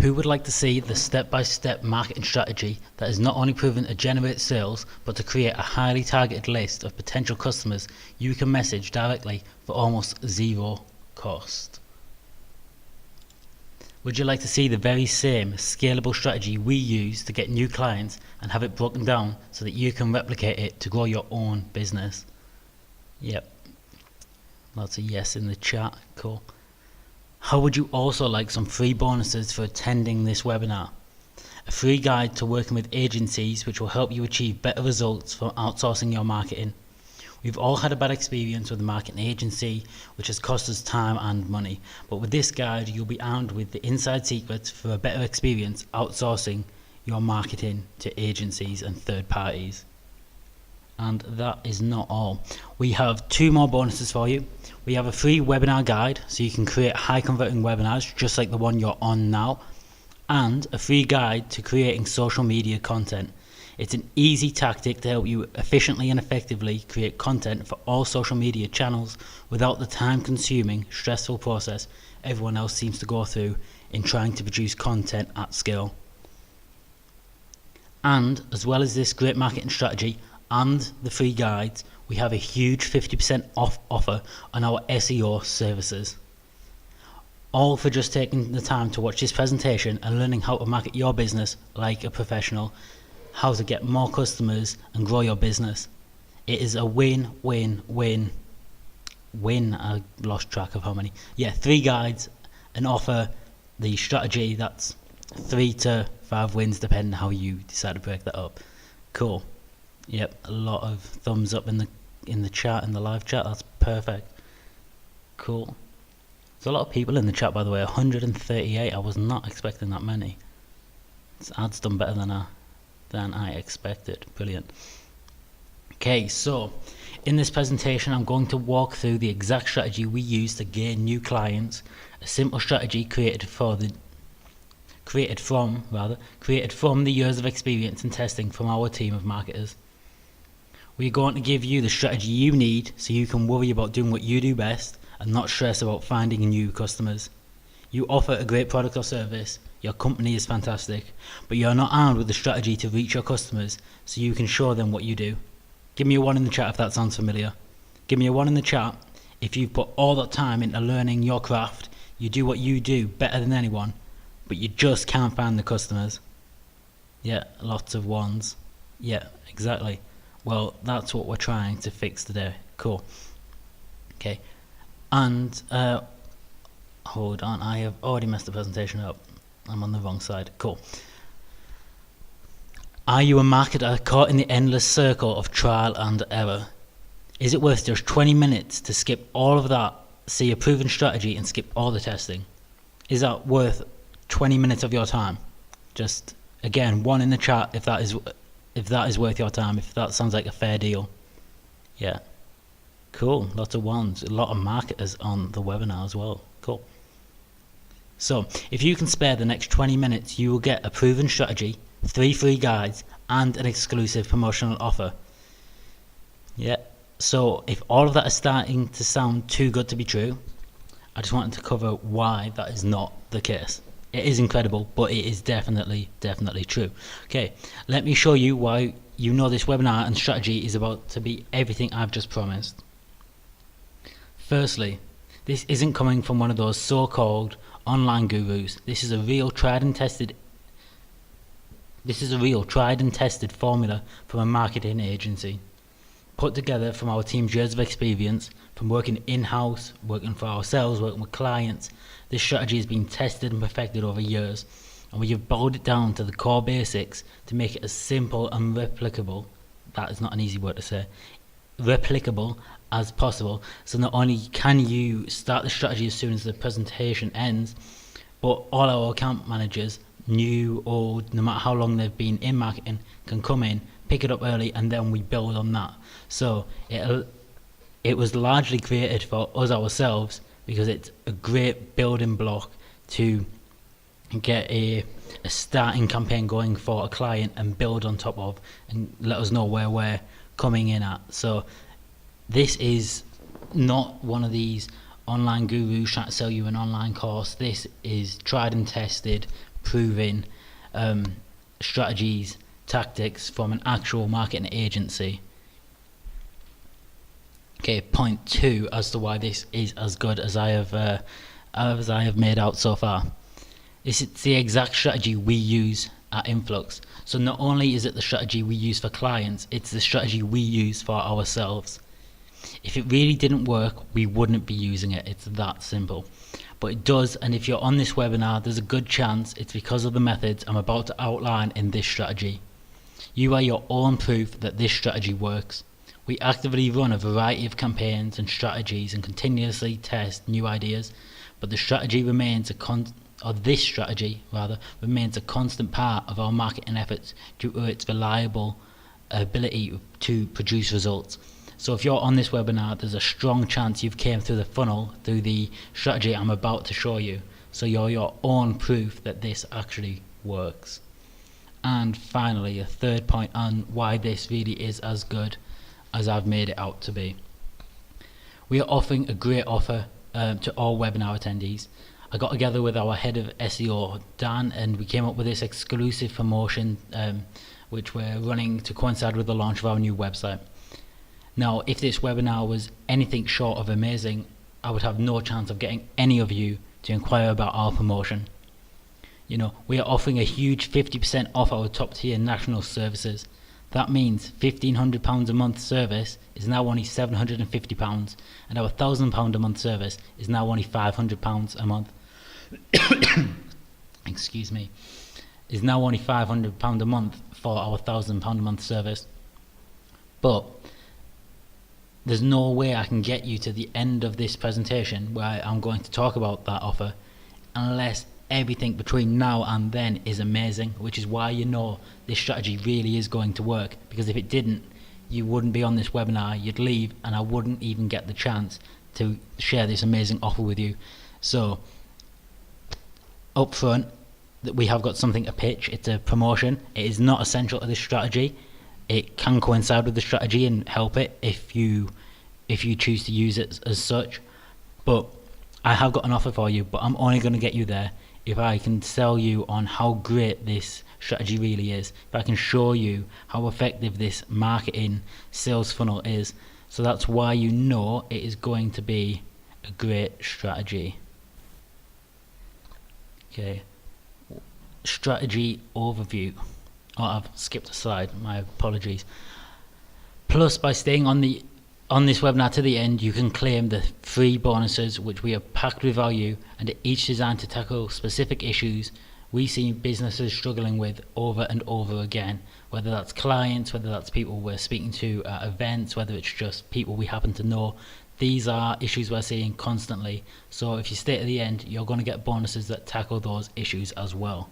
Who would like to see the step-by-step marketing strategy that is not only proven to generate sales, but to create a highly targeted list of potential customers you can message directly for almost zero cost? Would you like to see the very same scalable strategy we use to get new clients and have it broken down so that you can replicate it to grow your own business? Yep. Lots of yes in the chat. Cool. How would you also like some free bonuses for attending this webinar? A free guide to working with agencies which will help you achieve better results from outsourcing your marketing. We've all had a bad experience with a marketing agency which has cost us time and money, but with this guide you'll be armed with the inside secrets for a better experience outsourcing your marketing to agencies and third parties. And that is not all. We have 2 more bonuses for you. We have a free webinar guide so you can create high converting webinars just like the one you're on now, and a free guide to creating social media content. It's an easy tactic to help you efficiently and effectively create content for all social media channels without the time consuming, stressful process everyone else seems to go through in trying to produce content at scale. And as well as this great marketing strategy and the free guides, we have a huge 50% off offer on our SEO services. All for just taking the time to watch this presentation and learning how to market your business like a professional, how to get more customers and grow your business. It is a win, win, win, win. I lost track of how many. Yeah, 3 guides, an offer, the strategy, that's 3 to 5 wins depending on how you decide to break that up. Cool. Yep, a lot of thumbs up in the chat, in the live chat. That's perfect. Cool. There's a lot of people in the chat, by the way. 138. I was not expecting that many. This ad's done better than I expected. Brilliant. Okay, so in this presentation, I'm going to walk through the exact strategy we use to gain new clients. A simple strategy created from the years of experience and testing from our team of marketers. We're going to give you the strategy you need so you can worry about doing what you do best and not stress about finding new customers. You offer a great product or service, your company is fantastic, but you're not armed with the strategy to reach your customers so you can show them what you do. Give me a 1 in the chat if that sounds familiar. Give me a 1 in the chat if you've put all that time into learning your craft, you do what you do better than anyone, but you just can't find the customers. Yeah, lots of 1s. Yeah, exactly. Well, that's what we're trying to fix today. Cool. Okay. And hold on, I have already messed the presentation up. I'm on the wrong side. Cool. Are you a marketer caught in the endless circle of trial and error? Is it worth just 20 minutes to skip all of that, see a proven strategy and skip all the testing? Is that worth 20 minutes of your time? Just again, 1 in the chat if that is worth your time, if that sounds like a fair deal. Yeah. Cool. Lots of 1s. A lot of marketers on the webinar as well. Cool. So if you can spare the next 20 minutes, you will get a proven strategy, 3 free guides and an exclusive promotional offer. Yeah. So if all of that is starting to sound too good to be true, I just wanted to cover why that is not the case. It is incredible, but it is definitely true. Okay, let me show you why you know this webinar and strategy is about to be everything I've just promised. Firstly, this isn't coming from one of those so-called online gurus. This is a real tried and tested formula from a marketing agency, put together from our team's years of experience, from working in-house, working for ourselves, working with clients. This strategy has been tested and perfected over years, and we have boiled it down to the core basics to make it as simple and replicable, that is not an easy word to say, replicable as possible. So not only can you start the strategy as soon as the presentation ends, but all our account managers, new, old, no matter how long they've been in marketing, can come in, pick it up early, and then we build on that. So it was largely created for us ourselves because it's a great building block to get a starting campaign going for a client and build on top of and let us know where we're coming in at. So this is not one of these online gurus trying to sell you an online course. This is tried and tested, proven strategies, tactics from an actual marketing agency. Okay, point 2 as to why this is as good as I have made out so far. It's the exact strategy we use at Influx. So not only is it the strategy we use for clients, it's the strategy we use for ourselves. If it really didn't work, we wouldn't be using it. It's that simple. But it does, and if you're on this webinar, there's a good chance it's because of the methods I'm about to outline in this strategy. You are your own proof that this strategy works. We actively run a variety of campaigns and strategies and continuously test new ideas, but the strategy remains this strategy remains a constant part of our marketing efforts due to its reliable ability to produce results. So if you're on this webinar, there's a strong chance you've came through the funnel through the strategy I'm about to show you. So you're your own proof that this actually works. And finally, a third point on why this really is as good as I've made it out to be. We are offering a great offer to all webinar attendees. I got together with our head of SEO, Dan, and we came up with this exclusive promotion which we're running to coincide with the launch of our new website. Now, if this webinar was anything short of amazing, I would have no chance of getting any of you to inquire about our promotion. You know, we are offering a huge 50% off our top tier national services. That means £1,500 a month service is now only £750, and our £1,000 a month service is now only £500 a month. Excuse me. Is now only £500 a month for our £1,000 a month service. But there's no way I can get you to the end of this presentation where I'm going to talk about that offer unless everything between now and then is amazing, which is why you know this strategy really is going to work, because if it didn't, you wouldn't be on this webinar, you'd leave, and I wouldn't even get the chance to share this amazing offer with you. So up front, that we have got something to pitch. It's a promotion. It is not essential to this strategy. It can coincide with the strategy and help it if you choose to use it as such. But I have got an offer for you, but I'm only going to get you there if I can sell you on how great this strategy really is. If I can show you how effective this marketing sales funnel is. So that's why you know it is going to be a great strategy. Okay. Strategy overview. Oh, I've skipped a slide, my apologies. Plus, by staying on this webinar to the end, you can claim the free bonuses which we have packed with value and are each designed to tackle specific issues we see businesses struggling with over and over again, whether that's clients, whether that's people we're speaking to at events, whether it's just people we happen to know. These are issues we're seeing constantly. So if you stay to the end, you're going to get bonuses that tackle those issues as well.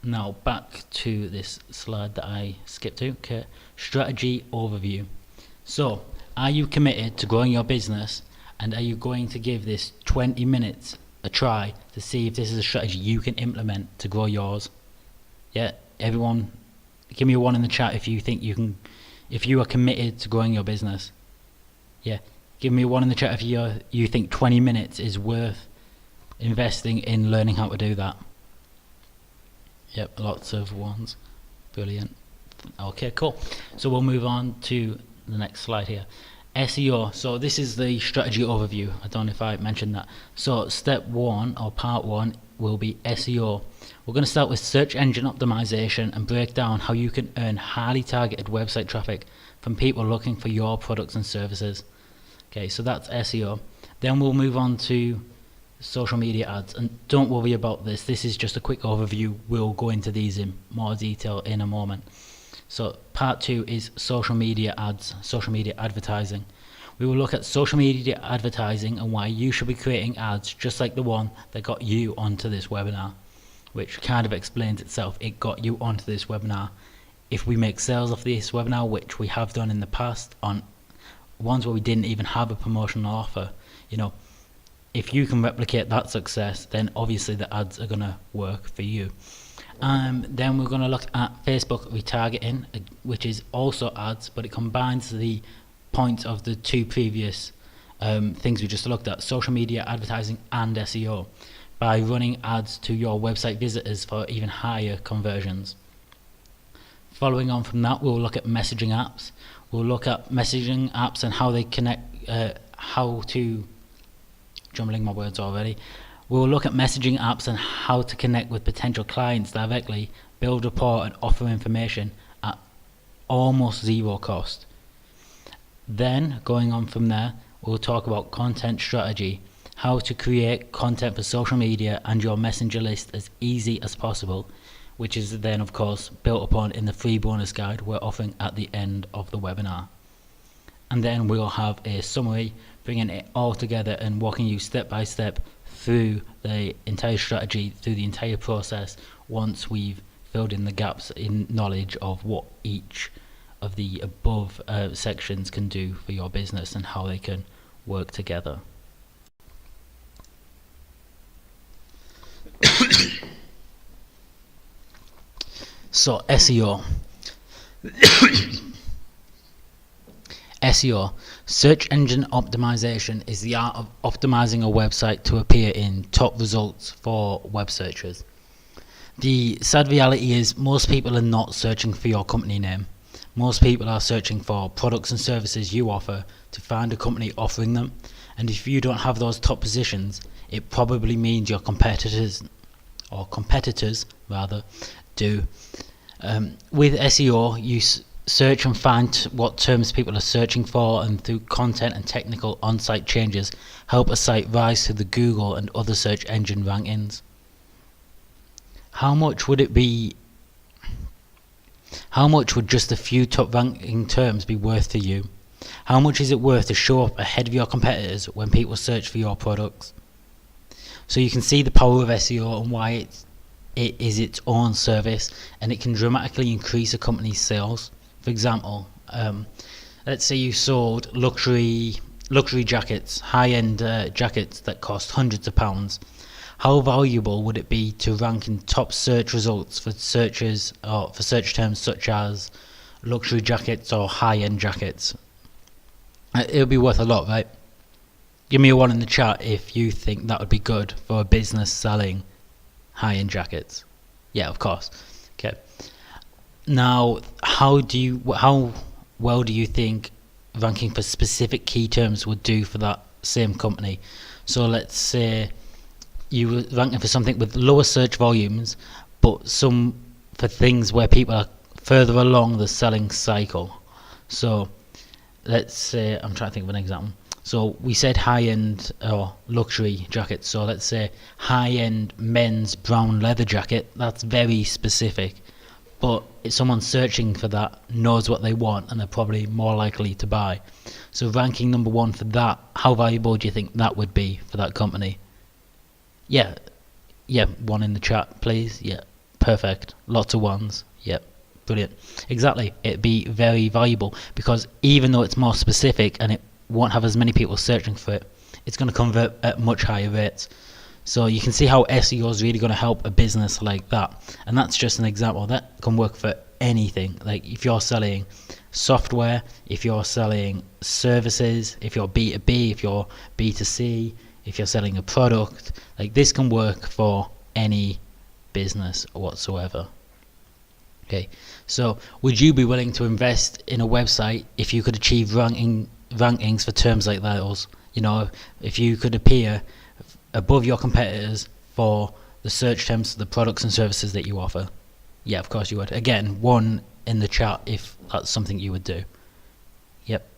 Now back to this slide that I skipped to. Okay, strategy overview. So, are you committed to growing your business, and are you going to give this 20 minutes a try to see if this is a strategy you can implement to grow yours? Yeah, everyone, give me a 1 in the chat if you think you can, if you are committed to growing your business. Yeah, give me a 1 in the chat if you think 20 minutes is worth investing in learning how to do that. Yep, lots of ones. Brilliant. Okay, cool. So we'll move on to the next slide here. SEO. So this is the strategy overview. I don't know if I mentioned that. So step 1 or part 1 will be SEO. We're going to start with search engine optimization and break down how you can earn highly targeted website traffic from people looking for your products and services. Okay, so that's SEO. Then we'll move on to social media ads, and don't worry about this, this is just a quick overview. We'll go into these in more detail in a moment. So part 2 is social media ads, social media advertising. We will look at social media advertising and why you should be creating ads just like the one that got you onto this webinar, which kind of explains itself. It got you onto this webinar. If we make sales off this webinar, which we have done in the past on ones where we didn't even have a promotional offer, you know, if you can replicate that success, then obviously the ads are going to work for you. Then we're going to look at Facebook retargeting, which is also ads, but it combines the points of the 2 previous things we just looked at, social media advertising and SEO. by running ads to your website visitors for even higher conversions. Following on from that, we'll look at messaging apps. We'll look at messaging apps and how they connect, jumbling my words already. We'll look at messaging apps and how to connect with potential clients directly, build rapport and offer information at almost zero cost. Then, going on from there, we'll talk about content strategy, how to create content for social media and your messenger list as easy as possible, which is then of course built upon in the free bonus guide we're offering at the end of the webinar. And then we'll have a summary, bringing it all together and walking you step by step through the entire strategy, through the entire process, once we've filled in the gaps in knowledge of what each of the above sections can do for your business and how they can work together. So SEO. SEO, search engine optimization, is the art of optimizing a website to appear in top results for web searches. The sad reality is most people are not searching for your company name. Most people are searching for products and services you offer to find a company offering them, and if you don't have those top positions, it probably means your competitors do. With SEO, you search and find what terms people are searching for, and through content and technical on-site changes, help a site rise to the Google and other search engine rankings. How much would just a few top ranking terms be worth to you? How much is it worth to show up ahead of your competitors when people search for your products? So you can see the power of SEO and why it is its own service, and it can dramatically increase a company's sales. For example, let's say you sold luxury jackets, high-end jackets that cost hundreds of pounds. How valuable would it be to rank in top search results for searches or for search terms such as luxury jackets or high-end jackets? It'll be worth a lot, right? Give me a 1 in the chat if you think that would be good for a business selling high-end jackets. Yeah, of course. Okay. Now, how well do you think ranking for specific key terms would do for that same company? So let's say you were ranking for something with lower search volumes, but some for things where people are further along the selling cycle. So let's say, I'm trying to think of an example. So we said high-end or luxury jackets. So let's say high-end men's brown leather jacket. That's very specific. But if someone searching for that knows what they want, and they're probably more likely to buy. So ranking number 1 for that, how valuable do you think that would be for that company? Yeah, 1 in the chat, please. Yeah, perfect. Lots of ones. Yep, brilliant. Exactly, it'd be very valuable, because even though it's more specific and it won't have as many people searching for it, it's going to convert at much higher rates. So you can see how SEO is really going to help a business like that. And that's just an example. That can work for anything. Like if you're selling software, if you're selling services, if you're B2B, if you're B2C, if you're selling a product, like this can work for any business whatsoever. Okay, so would you be willing to invest in a website if you could achieve rankings for terms like those? You know, if you could appear above your competitors for the search terms for the products and services that you offer? Yeah, of course you would. Again, 1 in the chat if that's something you would do. Yep,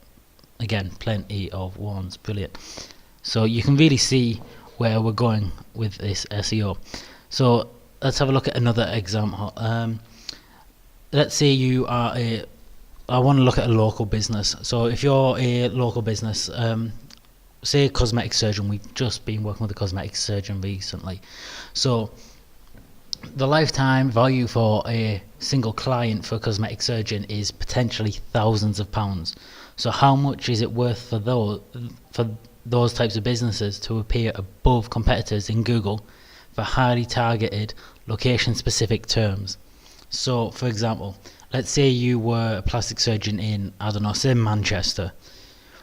again, plenty of ones. Brilliant. So you can really see where we're going with this SEO. So let's have a look at another example. Let's say you are I want to look at a local business. So if you're a local business, say a cosmetic surgeon, we've just been working with a cosmetic surgeon recently. So the lifetime value for a single client for a cosmetic surgeon is potentially thousands of pounds. So how much is it worth for those types of businesses to appear above competitors in Google for highly targeted location-specific terms? So, for example, let's say you were a plastic surgeon in, I don't know, say Manchester.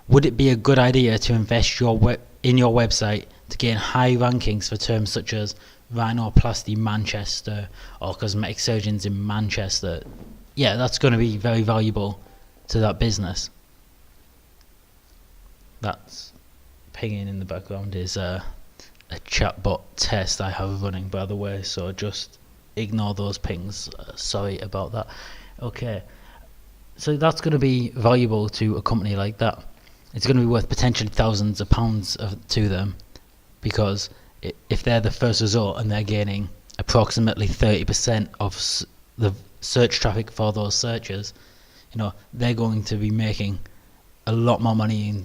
Would it be a good idea to invest in your website to gain high rankings for terms such as rhinoplasty Manchester or cosmetic surgeons in Manchester, yeah, that's going to be very valuable to that business. That's pinging in the background is a chatbot test I have running, by the way, so just ignore those pings. Sorry about that. Okay, so that's going to be valuable to a company like that. It's going to be worth potentially thousands of pounds to them, because if they're the first resort and they're gaining approximately 30% of the search traffic for those searches, they're going to be making a lot more money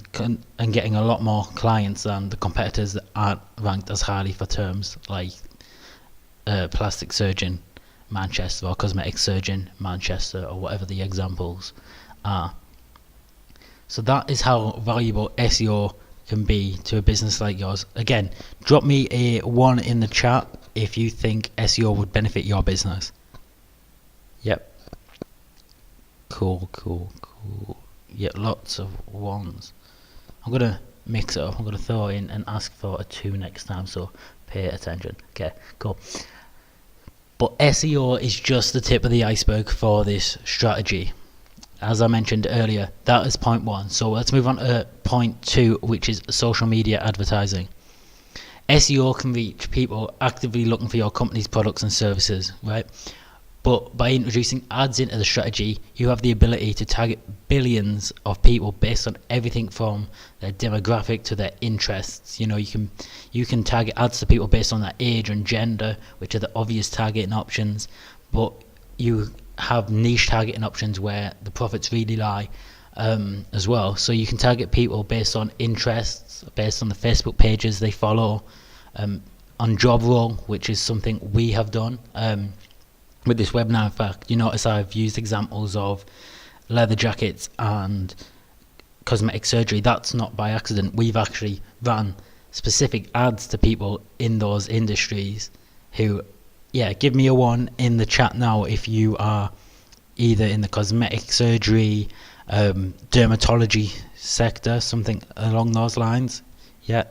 and getting a lot more clients than the competitors that aren't ranked as highly for terms like plastic surgeon Manchester or cosmetic surgeon Manchester or whatever the examples are. So that is how valuable SEO can be to a business like yours. Again, drop me a 1 in the chat if you think SEO would benefit your business. Yep. Cool. Yeah, lots of 1s. I'm going to mix it up. I'm going to throw in and ask for a 2 next time, so pay attention. Okay, cool. But SEO is just the tip of the iceberg for this strategy. As I mentioned earlier, that is point 1. So let's move on to point 2, which is social media advertising. SEO can reach people actively looking for your company's products and services, right? But by introducing ads into the strategy, you have the ability to target billions of people based on everything from their demographic to their interests. You can target ads to people based on their age and gender, which are the obvious targeting options. But you have niche targeting options where the profits really lie as well. So you can target people based on interests, based on the Facebook pages they follow, on job role, which is something we have done. With this webinar, in fact, you notice I've used examples of leather jackets and cosmetic surgery. That's not by accident. We've actually ran specific ads to people in those industries who, give me a 1 in the chat now if you are either in the cosmetic surgery, dermatology sector, something along those lines. Yeah,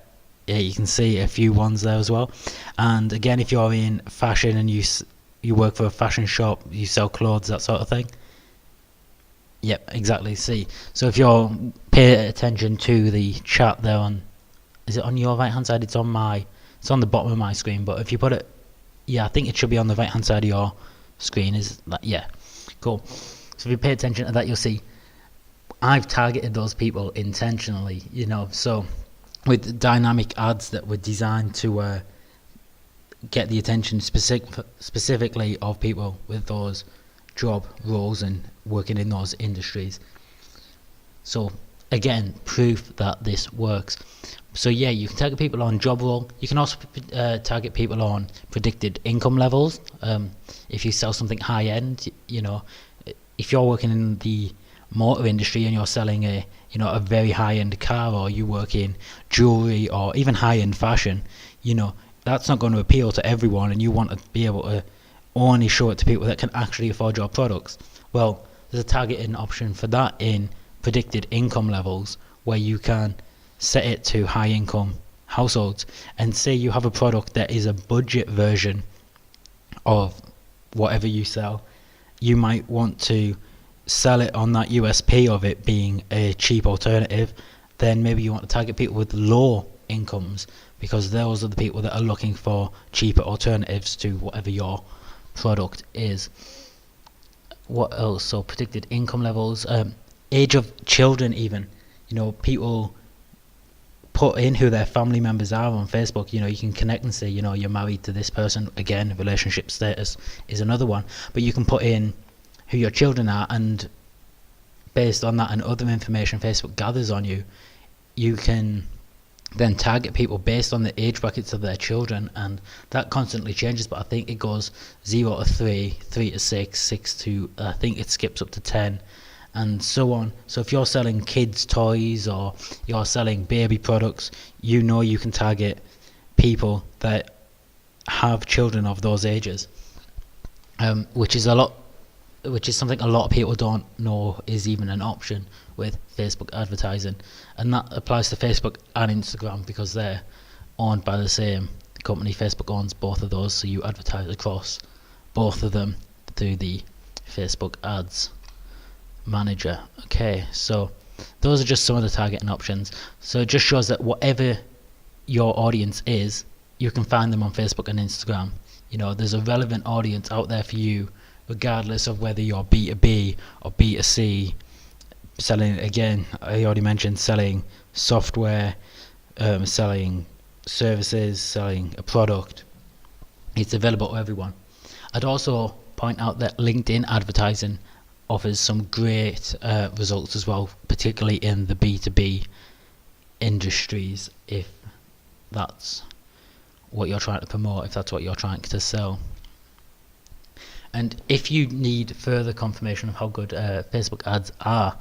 you can see a few 1s there as well. And again, if you're in fashion and you work for a fashion shop, you sell clothes, that sort of thing. Yep, exactly. See, so if you're pay attention to the chat there is it on your right hand side? It's on the bottom of my screen, but if you put it, I think it should be on the right hand side of your screen. Is that, cool. So if you pay attention to that, you'll see I've targeted those people intentionally, so with dynamic ads that were designed to get the attention specifically of people with those job roles and working in those industries. So again, proof that this works. So you can target people on job role. You can also target people on predicted income levels. If you sell something high end, if you're working in the motor industry and you're selling a very high end car, or you work in jewelry or even high end fashion, that's not going to appeal to everyone, and you want to be able to only show it to people that can actually afford your products. Well, there's a targeting option for that in predicted income levels, where you can set it to high income households, and say you have a product that is a budget version of whatever you sell. You might want to sell it on that USP of it being a cheap alternative. Then maybe you want to target people with low incomes, because those are the people that are looking for cheaper alternatives to whatever your product is. What else? So predicted income levels, age of children even. People put in who their family members are on Facebook. You can connect and say, you're married to this person. Again, relationship status is another one. But you can put in who your children are, and based on that and other information Facebook gathers on you, you can then target people based on the age brackets of their children, and that constantly changes. But I think it goes 0 to 3, 3 to 6, 6 to I think it skips up to 10, and so on. So if you're selling kids toys or you're selling baby products, you can target people that have children of those ages, which is something a lot of people don't know is even an option with Facebook advertising. And that applies to Facebook and Instagram, because they're owned by the same company. Facebook owns both of those, so you advertise across both of them through the Facebook ads manager. Okay, so those are just some of the targeting options. So it just shows that whatever your audience is, you can find them on Facebook and Instagram. There's a relevant audience out there for you, regardless of whether you're B2B or B2C. Selling, again, I already mentioned selling software, selling services, selling a product. It's available to everyone. I'd also point out that LinkedIn advertising offers some great results as well, particularly in the B2B industries, if that's what you're trying to promote, if that's what you're trying to sell. And if you need further confirmation of how good Facebook ads are,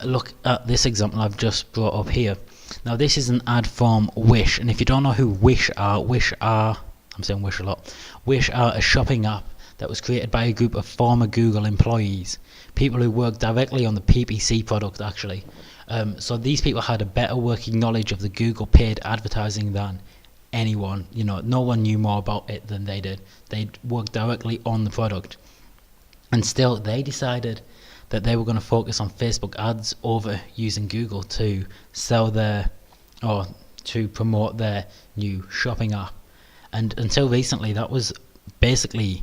look at this example I've just brought up here. Now this is an ad from Wish, and if you don't know who Wish are, I'm saying Wish a lot. Wish are a shopping app that was created by a group of former Google employees, people who work directly on the PPC product actually. So these people had a better working knowledge of the Google paid advertising than anyone. No one knew more about it than they did. They worked directly on the product, and still they decided that they were going to focus on Facebook ads over using Google to sell or to promote their new shopping app. And until recently, that was basically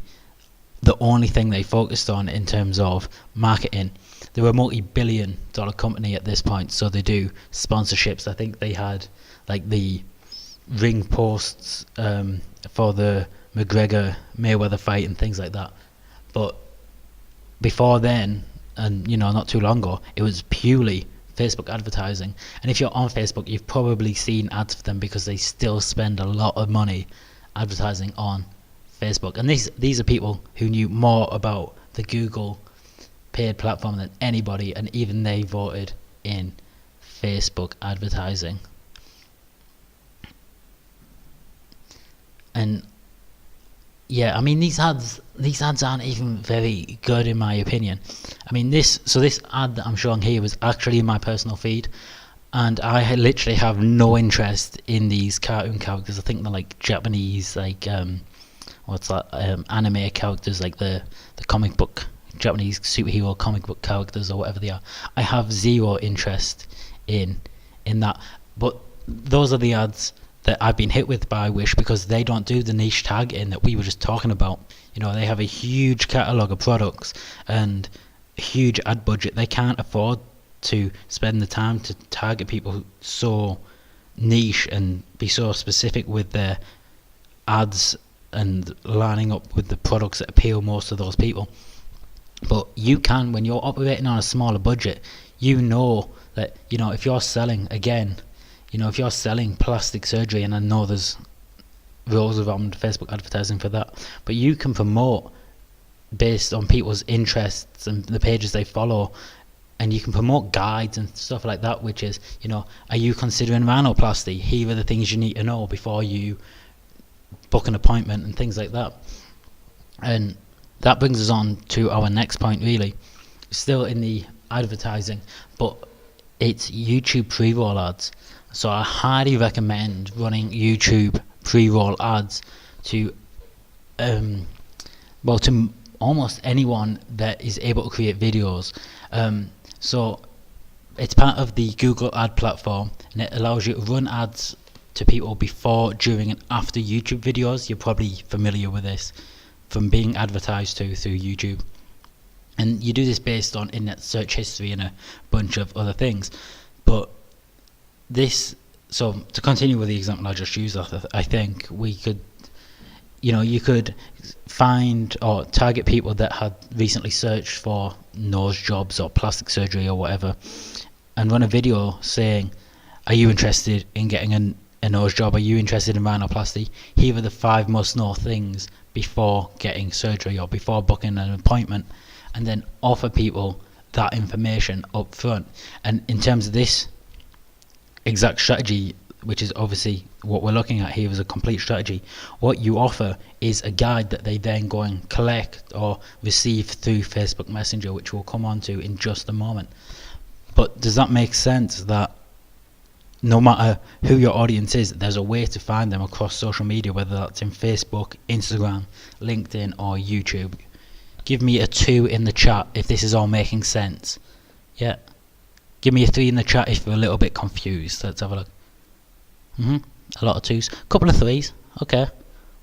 the only thing they focused on in terms of marketing. They were a multi-billion-dollar company at this point, so they do sponsorships. I think they had like the ring posts for the McGregor-Mayweather fight and things like that. But before then, and not too long ago, it was purely Facebook advertising. And if you're on Facebook, you've probably seen ads for them because they still spend a lot of money advertising on Facebook. And these are people who knew more about the Google paid platform than anybody, and even they voted in Facebook advertising. And yeah, I mean these ads aren't even very good in my opinion. I mean this ad that I'm showing here was actually in my personal feed, and I literally have no interest in these cartoon characters. I think they're like Japanese, like anime characters, like the comic book Japanese superhero comic book characters or whatever they are. I have zero interest in that. But those are the ads that I've been hit with by Wish, because they don't do the niche targeting that we were just talking about. They have a huge catalogue of products and a huge ad budget. They can't afford to spend the time to target people so niche and be so specific with their ads and lining up with the products that appeal most to those people. But you can, when you're operating on a smaller budget, that if you're selling, again, if you're selling plastic surgery, and I know there's rules around Facebook advertising for that, but you can promote based on people's interests and the pages they follow, and you can promote guides and stuff like that, which is, are you considering rhinoplasty? Here are the things you need to know before you book an appointment and things like that. And that brings us on to our next point, really, still in the advertising, but it's YouTube pre-roll ads. So I highly recommend running YouTube pre-roll ads to almost anyone that is able to create videos. So it's part of the Google ad platform, and it allows you to run ads to people before, during and after YouTube videos. You're probably familiar with this from being advertised to through YouTube. And you do this based on internet search history and a bunch of other things. But so to continue with the example I just used, I think we could, you could find or target people that had recently searched for nose jobs or plastic surgery or whatever, and run a video saying, are you interested in getting a nose job? Are you interested in rhinoplasty? Here are the 5 must know things before getting surgery or before booking an appointment, and then offer people that information up front. And in terms of this exact strategy, which is obviously what we're looking at here as a complete strategy, what you offer is a guide that they then go and collect or receive through Facebook Messenger, which we'll come on to in just a moment. But does that make sense, that no matter who your audience is, there's a way to find them across social media, whether that's in Facebook, Instagram, LinkedIn, or YouTube. Give me a 2 in the chat if this is all making sense. Yeah. Give me a 3 in the chat if you're a little bit confused. Let's have a look. A lot of 2s. Couple of 3s. Okay.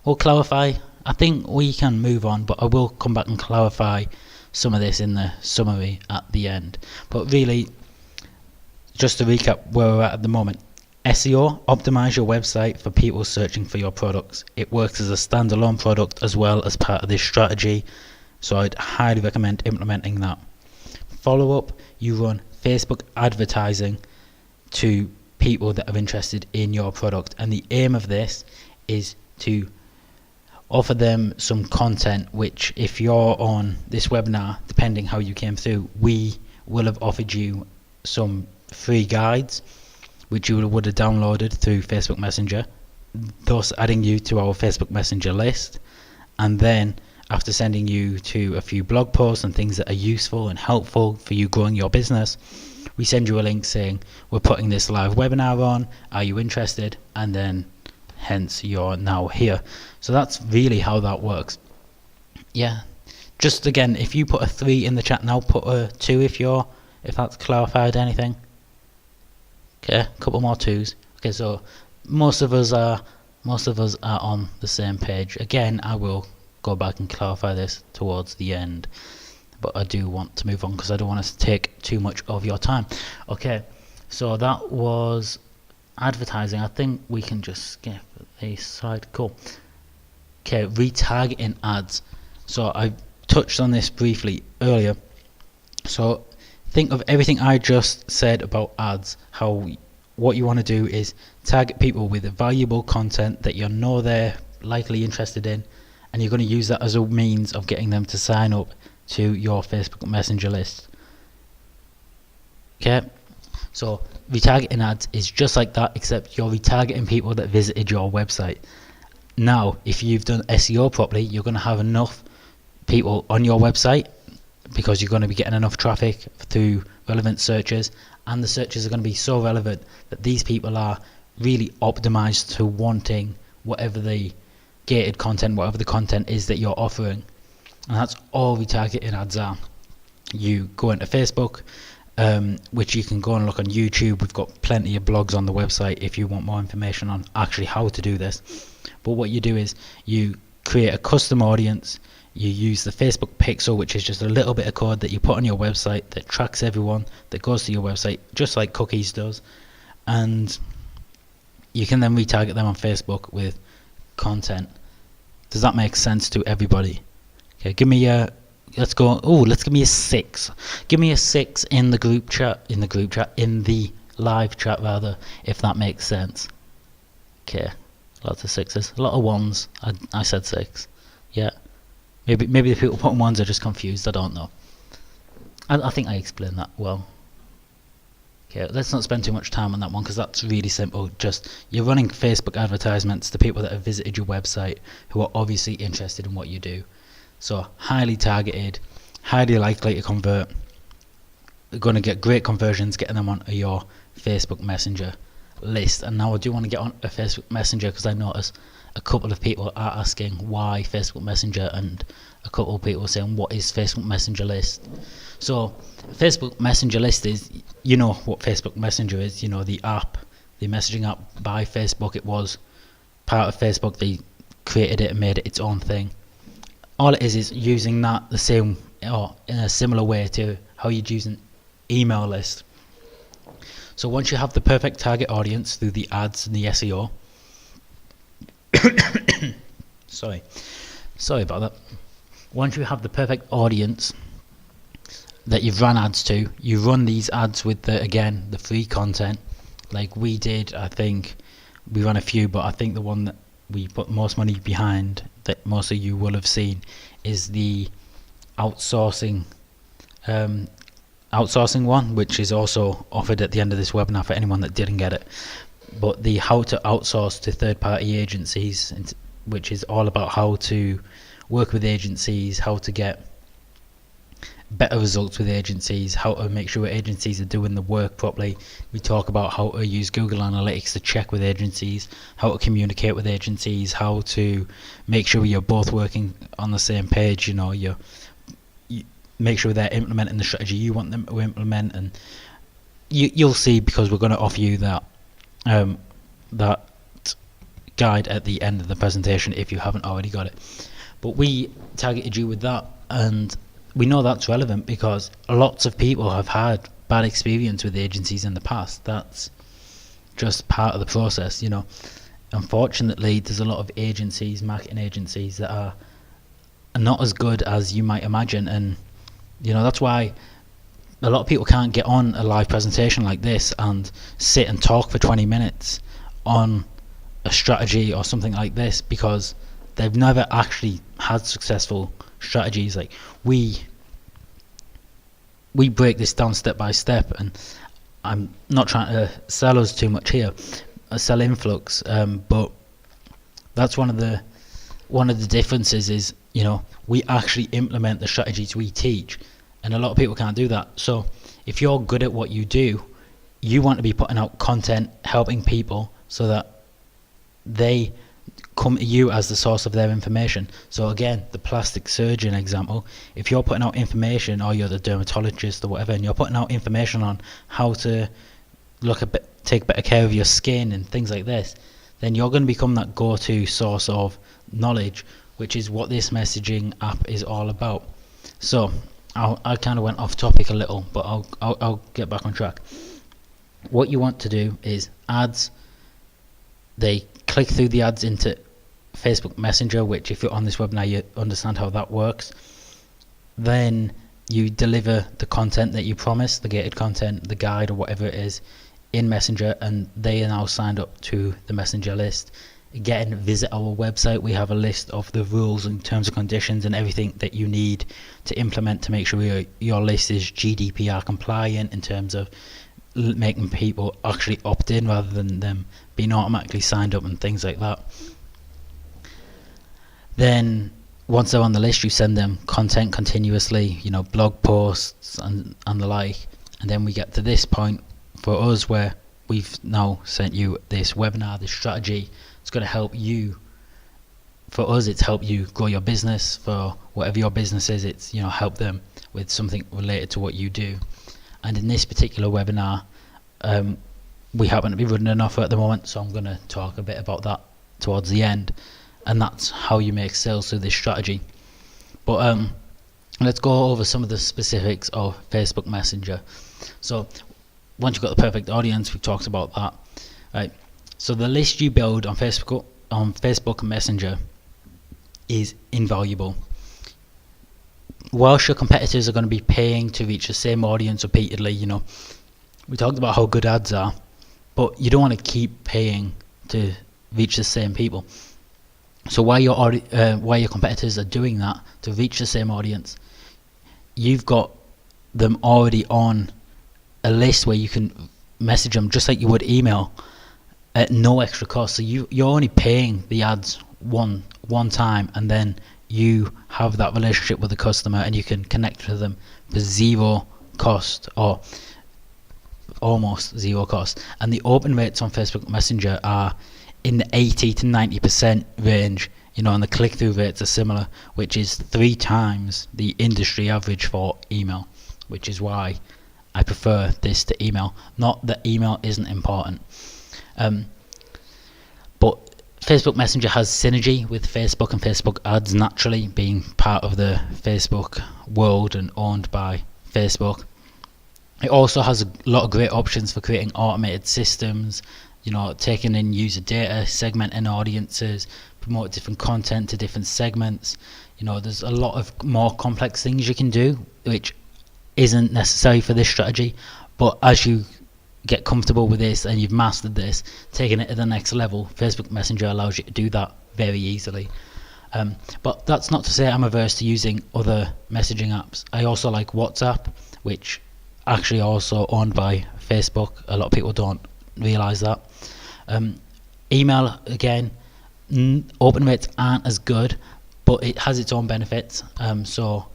We'll clarify. I think we can move on, but I will come back and clarify some of this in the summary at the end. But really, just to recap where we're at the moment. SEO, optimize your website for people searching for your products. It works as a standalone product as well as part of this strategy, so I'd highly recommend implementing that. Follow up, you run Facebook advertising to people that are interested in your product, and the aim of this is to offer them some content which, if you're on this webinar, depending how you came through, we will have offered you some free guides which you would have downloaded through Facebook Messenger, thus adding you to our Facebook Messenger list. And then after sending you to a few blog posts and things that are useful and helpful for you growing your business, we send you a link saying we're putting this live webinar on, are you interested? And then hence you're now here. So that's really how that works. Yeah, just again, if you put a 3 in the chat now, put a 2 if that's clarified anything. Okay, a couple more 2s. Okay, so most of us are on the same page. Again, I will go back and clarify this towards the end, but I do want to move on because I don't want us to take too much of your time. Okay, so that was advertising. I think we can just skip this slide. Cool. Okay, retargeting ads. So I touched on this briefly earlier. So think of everything I just said about ads. What you want to do is target people with valuable content that you know they're likely interested in, and you're going to use that as a means of getting them to sign up to your Facebook Messenger list. Okay, so retargeting ads is just like that, except you're retargeting people that visited your website. Now, if you've done SEO properly, you're going to have enough people on your website because you're going to be getting enough traffic through relevant searches, and the searches are going to be so relevant that these people are really optimized to wanting whatever the gated content, whatever the content is that you're offering. And that's all retargeting ads are. You go into Facebook, which you can go and look on YouTube. We've got plenty of blogs on the website if you want more information on actually how to do this. But what you do is you create a custom audience. You use the Facebook pixel, which is just a little bit of code that you put on your website that tracks everyone that goes to your website, just like cookies does. And you can then retarget them on Facebook with content. Does that make sense to everybody? Okay, give me a, let's give me a 6. Give me a 6 in the group chat, in the live chat rather, if that makes sense. Okay, lots of 6s, a lot of 1s. I said 6. Yeah. Maybe the people putting 1s are just confused. I don't know. I think I explained that well. Okay, let's not spend too much time on that one because that's really simple. Just you're running Facebook advertisements to people that have visited your website who are obviously interested in what you do. So highly targeted, highly likely to convert. You're going to get great conversions getting them onto your Facebook Messenger list. And now I do want to get on a Facebook Messenger because I noticed a couple of people are asking why Facebook Messenger, and a couple of people saying what is Facebook Messenger list. So Facebook Messenger list is, you know what Facebook Messenger is, you know, the app, the messaging app by Facebook. It was part of Facebook. They created it and made it its own thing. All it is using that the same or in a similar way to how you'd use an email list. So once you have the perfect target audience through the ads and the SEO, sorry about that. Once you have the perfect audience that you've run ads to, you run these ads with the free content like we did. I think we ran a few, but I think the one that we put most money behind that most of you will have seen is the outsourcing one, which is also offered at the end of this webinar for anyone that didn't get it. But the how to outsource to third-party agencies, which is all about how to work with agencies, how to get better results with agencies, how to make sure agencies are doing the work properly. We talk about how to use Google Analytics to check with agencies, how to communicate with agencies, how to make sure you're both working on the same page. You make sure they're implementing the strategy you want them to implement, and you'll see, because we're going to offer you that that guide at the end of the presentation if you haven't already got it. But we targeted you with that, and we know that's relevant because lots of people have had bad experience with agencies in the past. That's just part of the process. Unfortunately, there's a lot of agencies, marketing agencies, that are not as good as you might imagine, and that's why a lot of people can't get on a live presentation like this and sit and talk for 20 minutes on a strategy or something like this, because they've never actually had successful strategies. Like we break this down step by step, and I'm not trying to sell us too much here. I sell Influx, but that's one of the differences is, we actually implement the strategies we teach, and a lot of people can't do that. So if you're good at what you do, you want to be putting out content, helping people so that they come to you as the source of their information. So again, the plastic surgeon example, if you're putting out information, or you're the dermatologist or whatever, and you're putting out information on how to take better care of your skin and things like this, then you're going to become that go-to source of knowledge, which is what this messaging app is all about. So I kind of went off topic a little, but I'll get back on track. What you want to do is ads. They click through the ads into Facebook Messenger, which if you're on this webinar you understand how that works. Then you deliver the content that you promised, the gated content, the guide or whatever it is, in Messenger, and they are now signed up to the Messenger list. Again, visit our website. We have a list of the rules and terms and conditions and everything that you need to implement to make sure your list is GDPR compliant in terms of making people actually opt in rather than them being automatically signed up and things like that. Then once they're on the list, you send them content continuously, blog posts and the like. And then we get to this point for us where we've now sent you this webinar, this strategy. It's going to help you. For us, it's help you grow your business. For whatever your business is, it's help them with something related to what you do. And in this particular webinar, we happen to be running an offer at the moment, so I'm going to talk a bit about that towards the end, and that's how you make sales through this strategy. But let's go over some of the specifics of Facebook Messenger. So once you've got the perfect audience, we've talked about that, right? So the list you build on Facebook Messenger is invaluable. Whilst your competitors are going to be paying to reach the same audience repeatedly, we talked about how good ads are, but you don't want to keep paying to reach the same people. So while your competitors are doing that to reach the same audience, you've got them already on a list where you can message them just like you would email at no extra cost. So you're only paying the ads one time, and then you have that relationship with the customer and you can connect with them for zero cost or almost zero cost. And the open rates on Facebook Messenger are in the 80 to 90% range, and the click-through rates are similar, which is 3 times the industry average for email, which is why I prefer this to email. Not that email isn't important, but Facebook Messenger has synergy with Facebook and Facebook ads naturally, being part of the Facebook world and owned by Facebook. It also has a lot of great options for creating automated systems, taking in user data, segmenting audiences, promote different content to different segments. There's a lot of more complex things you can do, which isn't necessary for this strategy. But as you get comfortable with this and you've mastered this, taking it to the next level, Facebook Messenger allows you to do that very easily. But that's not to say I'm averse to using other messaging apps. I also like WhatsApp, which actually also owned by Facebook. A lot of people don't realize that. Email, again, open rates aren't as good, but it has its own benefits. So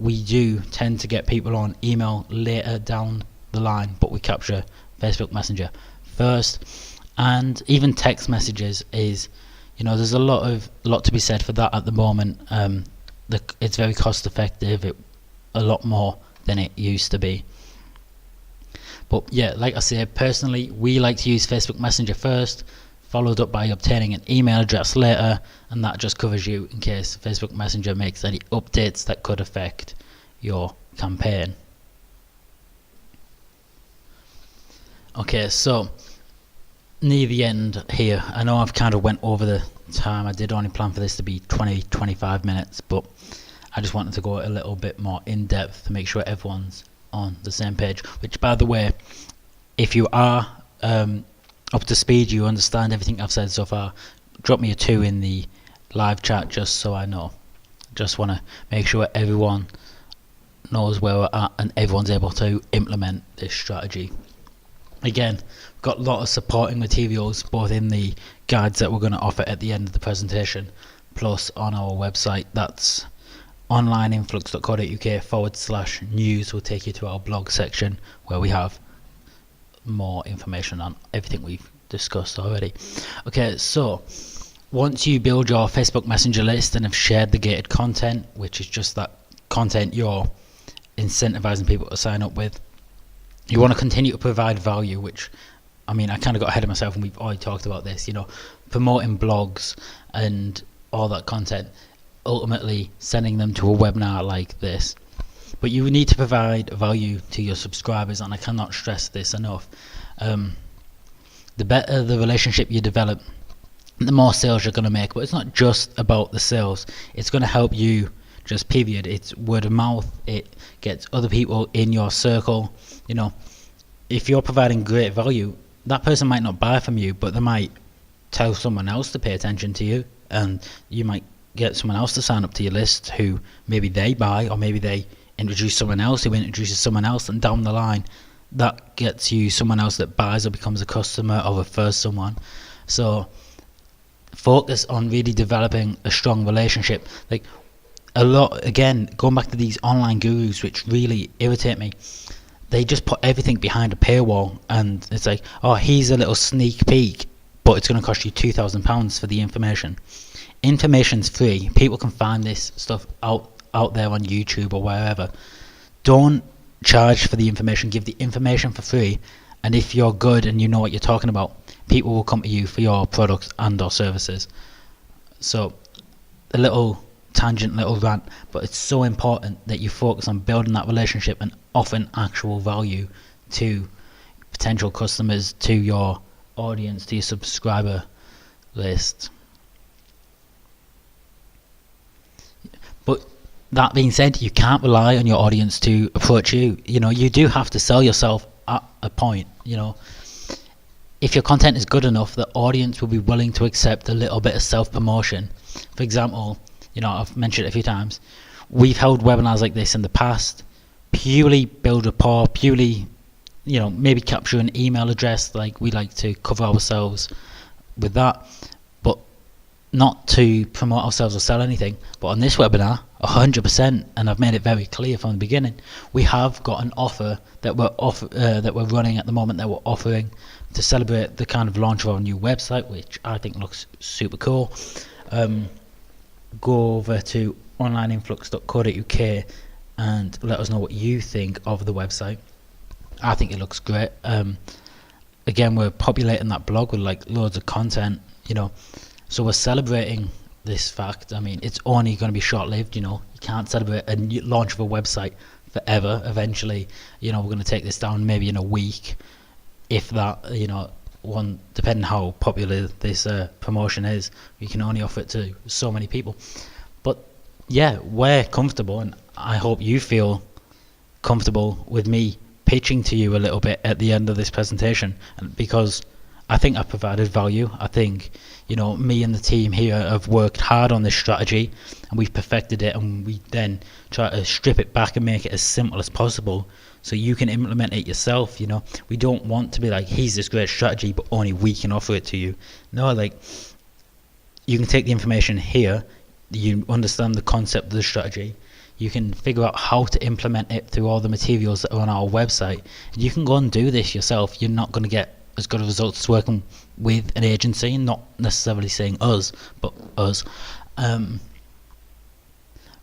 we do tend to get people on email later down the line, but we capture Facebook Messenger first. And even text messages is, there's a lot to be said for that at the moment. It's very cost effective, a lot more than it used to be. But yeah, like I said, personally, we like to use Facebook Messenger first, followed up by obtaining an email address later, and that just covers you in case Facebook Messenger makes any updates that could affect your campaign. Okay, so near the end here, I know I've kind of went over the time. I did only plan for this to be 20-25 minutes, but I just wanted to go a little bit more in depth to make sure everyone's on the same page. Which, by the way, if you are up to speed, you understand everything I've said so far, drop me a 2 in the live chat just so I know. Just want to make sure everyone knows where we're at and everyone's able to implement this strategy. Again, we've got a lot of supporting materials both in the guides that we're going to offer at the end of the presentation, plus on our website. That's onlineinflux.co.uk/news will take you to our blog section where we have more information on everything we've discussed already. Okay, so once you build your Facebook Messenger list and have shared the gated content, which is just that content you're incentivizing people to sign up with, you want to continue to provide value, which, I kind of got ahead of myself and we've already talked about this, promoting blogs and all that content, ultimately sending them to a webinar like this. But you need to provide value to your subscribers, and I cannot stress this enough. The better the relationship you develop, the more sales you're going to make. But it's not just about the sales. It's going to help you, just period. It's word of mouth. It gets other people in your circle. If you're providing great value, that person might not buy from you, but they might tell someone else to pay attention to you, and you might get someone else to sign up to your list who maybe they buy, or maybe they introduce someone else who introduces someone else, and down the line that gets you someone else that buys or becomes a customer or refers someone. So focus on really developing a strong relationship. Like a lot, again, going back to these online gurus which really irritate me, they just put everything behind a paywall, and it's like, oh, here's a little sneak peek, but it's going to cost you £2,000 for the information. Information's free. People can find this stuff out there on YouTube or wherever. Don't charge for the information. Give the information for free, and if you're good and you know what you're talking about, people will come to you for your products and or services. So a little tangent, little rant, but it's so important that you focus on building that relationship and offering actual value to potential customers, to your audience, to your subscriber list. But that being said, you can't rely on your audience to approach you. You do have to sell yourself at a point. If your content is good enough, the audience will be willing to accept a little bit of self-promotion. For example, I've mentioned it a few times, we've held webinars like this in the past, purely build rapport, purely, maybe capture an email address, like we like to cover ourselves with that, but not to promote ourselves or sell anything. But on this webinar, 100%, and I've made it very clear from the beginning, we have got an offer that we're running at the moment, that we're offering to celebrate the kind of launch of our new website, which I think looks super cool. Go over to onlineinflux.co.uk and let us know what you think of the website. I think it looks great. Again, we're populating that blog with like loads of content, so we're celebrating this fact. It's only going to be short-lived. You can't celebrate a new launch of a website forever. Eventually, we're going to take this down maybe in a week, if that. One, depending how popular this promotion is, we can only offer it to so many people. But yeah, we're comfortable, and I hope you feel comfortable with me pitching to you a little bit at the end of this presentation, and because I think I've provided value. I think me and the team here have worked hard on this strategy, and we've perfected it, and we then try to strip it back and make it as simple as possible so you can implement it yourself. We don't want to be like, here's this great strategy, but only we can offer it to you. No, like, you can take the information here, you understand the concept of the strategy, You can figure out how to implement it through all the materials that are on our website. You can go and do this yourself. You're not going to get as good a results as working with an agency, not necessarily saying us, but us.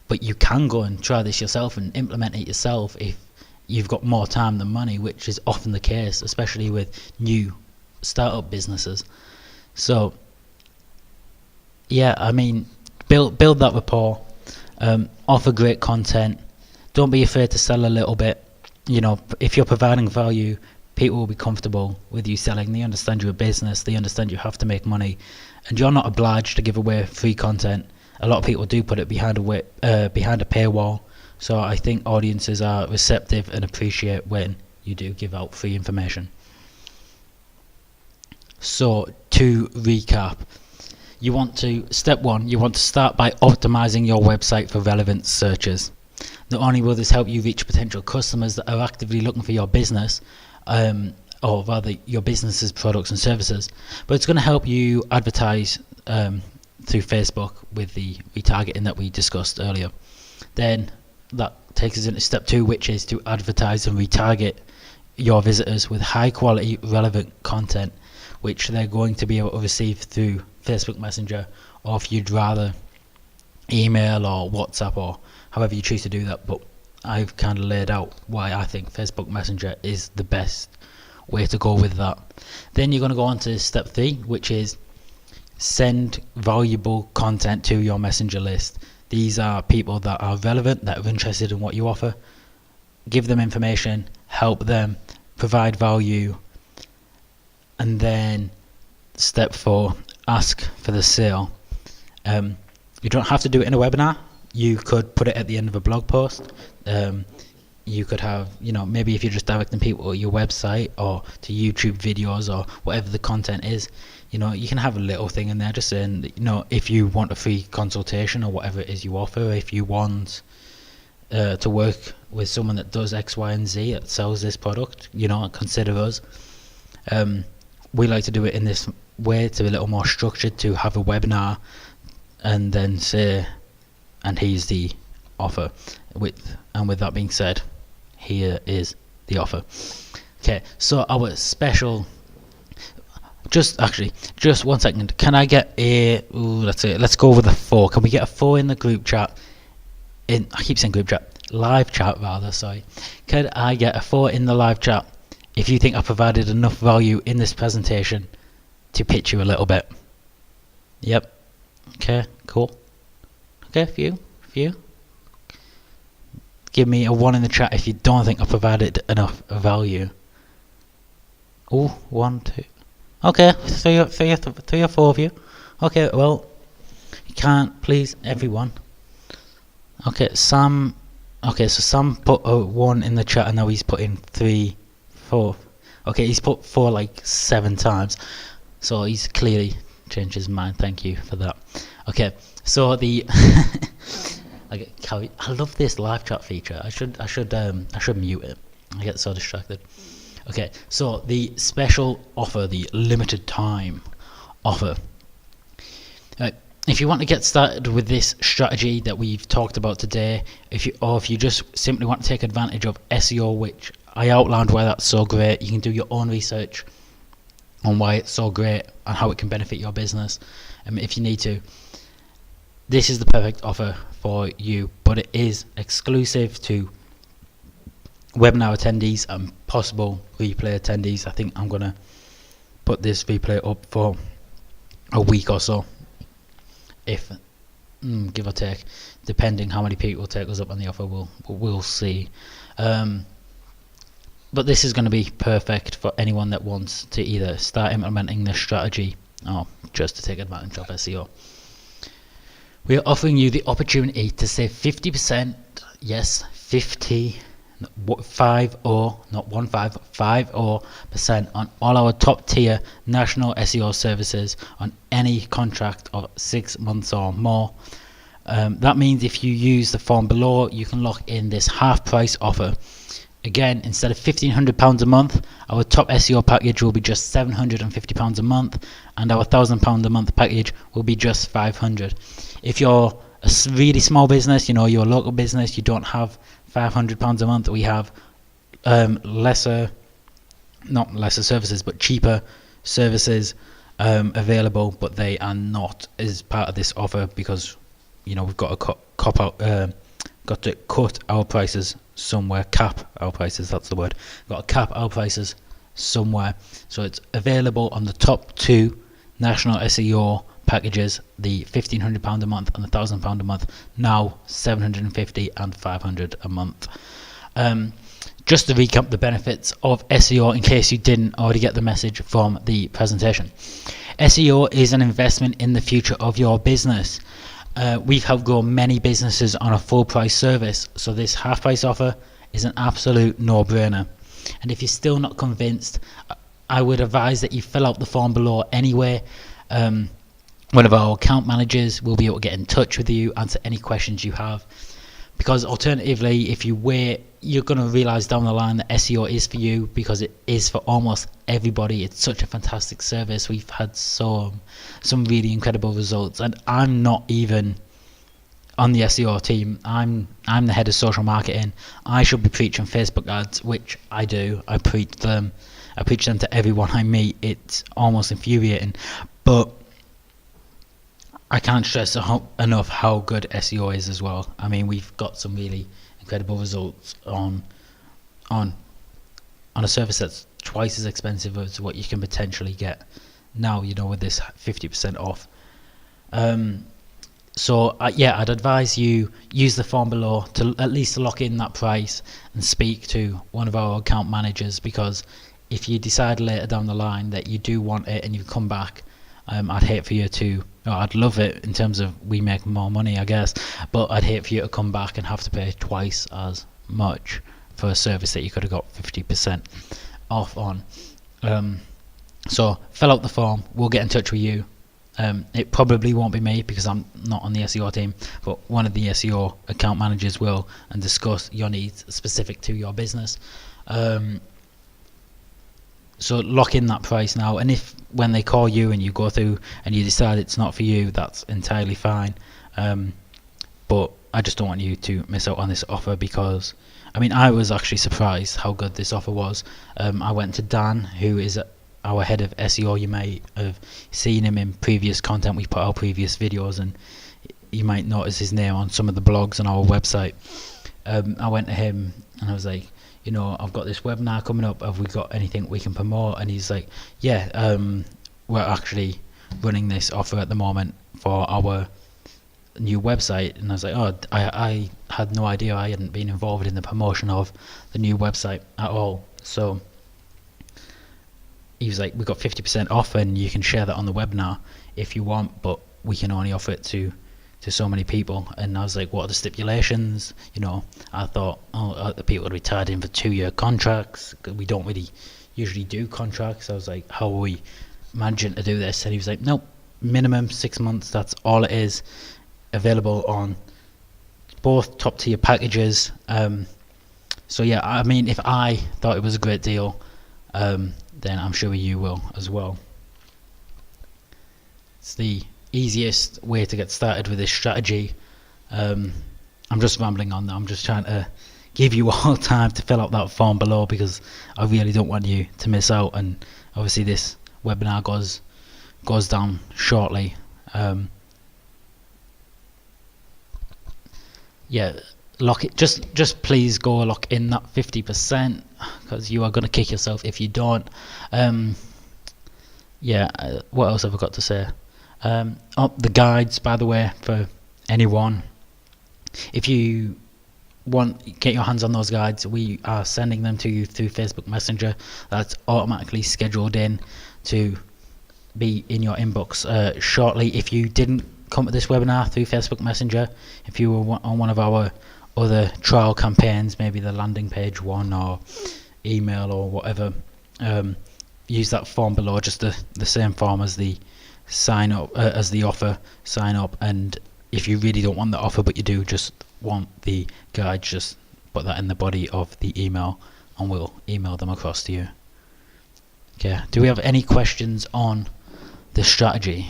But you can go and try this yourself and implement it yourself if you've got more time than money, which is often the case, especially with new startup businesses. So yeah, I mean, build that rapport, offer great content, don't be afraid to sell a little bit. You know, if you're providing value, people will be comfortable with you selling. They understand you're a business, they understand you have to make money, and you're not obliged to give away free content. A lot of people do put it behind a paywall, so I think audiences are receptive and appreciate when you do give out free information. So to recap, step one, you want to start by optimizing your website for relevant searches. Not only will this help you reach potential customers that are actively looking for your business, or rather your business's products and services, but it's going to help you advertise through Facebook with the retargeting that we discussed earlier. Then that takes us into step two, which is to advertise and retarget your visitors with high quality relevant content, which they're going to be able to receive through Facebook Messenger, or if you'd rather email or WhatsApp, or however you choose to do that. But I've kind of laid out why I think Facebook Messenger is the best way to go with that. Then you're going to go on to step three, which is send valuable content to your messenger list. These are people that are relevant, that are interested in what you offer. Give them information, help them, provide value. And then step four, ask for the sale. You don't have to do it in a webinar. You could put it at the end of a blog post. You could have, maybe if you're just directing people to your website or to YouTube videos or whatever the content is, you can have a little thing in there just saying that, if you want a free consultation or whatever it is you offer, if you want to work with someone that does X, Y, and Z, that sells this product, consider us. We like to do it in this way, to be a little more structured, to have a webinar and then say, and here's the offer. With that being said, here is the offer. Okay, so our special, just 1 second, can I get let's go with a 4. Can we get a 4 in the group chat? I keep saying group chat, live chat rather, sorry. Can I get a 4 in the live chat if you think I provided enough value in this presentation to pitch you a little bit? Yep. Okay, cool. Okay, few. Give me a 1 in the chat if you don't think I provided enough value. Oh, 1, 2. Okay, three or four of you. Okay, well, you can't please everyone. Okay, Sam. Okay, so Sam put a 1 in the chat, and now he's put in 3, 4. Okay, he's put 4 like 7 times, so he's clearly changed his mind. Thank you for that. Okay, so the I love this live chat feature. I should mute it. I get so distracted. Okay, so the special offer, the limited time offer. If you want to get started with this strategy that we've talked about today, if you just simply want to take advantage of SEO, which I outlined why that's so great, you can do your own research on why it's so great and how it can benefit your business. If you need to, this is the perfect offer for you, but it is exclusive to webinar attendees and possible replay attendees. I think I'm gonna put this replay up for a week or so, if give or take, depending how many people take us up on the offer. We'll see. But this is going to be perfect for anyone that wants to either start implementing this strategy or just to take advantage of SEO. We are offering you the opportunity to save 50%, yes, 50%, not 50% on all our top tier national SEO services on any contract of 6 months or more. That means if you use the form below, you can lock in this half price offer. Again, instead of £1,500 a month, our top SEO package will be just £750 a month, and our £1,000 a month package will be just £500. If you're really small business, you're a local business, you don't have £500 a month, we have not lesser services, but cheaper services available, but they are not as part of this offer because we've got to cut our prices somewhere, cap our prices, that's the word. We've got to cap our prices somewhere. So it's available on the top two national SEO packages, the £1,500 a month and the £1,000 a month, now £750 and £500 a month. Just to recap the benefits of SEO in case you didn't already get the message from the presentation. SEO is an investment in the future of your business. We've helped grow many businesses on a full price service, so this half price offer is an absolute no-brainer. And if you're still not convinced, I would advise that you fill out the form below anyway. One of our account managers will be able to get in touch with you, answer any questions you have. Because alternatively, if you wait, you're going to realize down the line that SEO is for you, because it is for almost everybody. It's such a fantastic service. We've had some really incredible results, and I'm not even on the SEO team. I'm the head of social marketing. I should be preaching Facebook ads, which I do. I preach them to everyone I meet. It's almost infuriating, but I can't stress enough how good SEO is as well. I mean, we've got some really incredible results on a service that's twice as expensive as what you can potentially get now, with this 50% off. So I'd advise you use the form below to at least lock in that price and speak to one of our account managers, because if you decide later down the line that you do want it and you come back, I'd hate for you to, I'd love it in terms of we make more money, I guess, but I'd hate for you to come back and have to pay twice as much for a service that you could have got 50% off on. So fill out the form, we'll get in touch with you. It probably won't be me because I'm not on the SEO team, but one of the SEO account managers will, and discuss your needs specific to your business. So lock in that price now, and if when they call you and you go through and you decide it's not for you, that's entirely fine. But I just don't want you to miss out on this offer, because I was actually surprised how good this offer was. I went to Dan, who is our head of SEO. You might have seen him in previous content. We put out previous videos, and you might notice his name on some of the blogs on our website. I went to him and I was like, I've got this webinar coming up. Have we got anything we can promote? And he's like, yeah, we're actually running this offer at the moment for our new website. And I was like, oh, I had no idea. I hadn't been involved in the promotion of the new website at all. So he was like, we've got 50% off and you can share that on the webinar if you want, but we can only offer it to so many people. And I was like, what are the stipulations? I thought, the people would be tied in for 2-year contracts. We don't really usually do contracts. I was like, how are we managing to do this? And he was like, nope, minimum 6 months. That's all it is. Available on both top tier packages. So yeah, if I thought it was a great deal, then I'm sure you will as well. It's the easiest way to get started with this strategy. I'm just rambling on now. I'm just trying to give you all time to fill out that form below, because I really don't want you to miss out. And obviously this webinar goes down shortly. Lock it. Just please go lock in that 50%, because you are going to kick yourself if you don't. What else have I got to say? The guides, by the way, for anyone, if you get your hands on those guides, we are sending them to you through Facebook Messenger. That's automatically scheduled in to be in your inbox shortly. If you didn't come to this webinar through Facebook Messenger, if you were on one of our other trial campaigns, maybe the landing page one or email or whatever, use that form below, just the same form as the sign up, as the offer, sign up. And if you really don't want the offer but you do just want the guide, just put that in the body of the email and we'll email them across to you. Okay, do we have any questions on the strategy?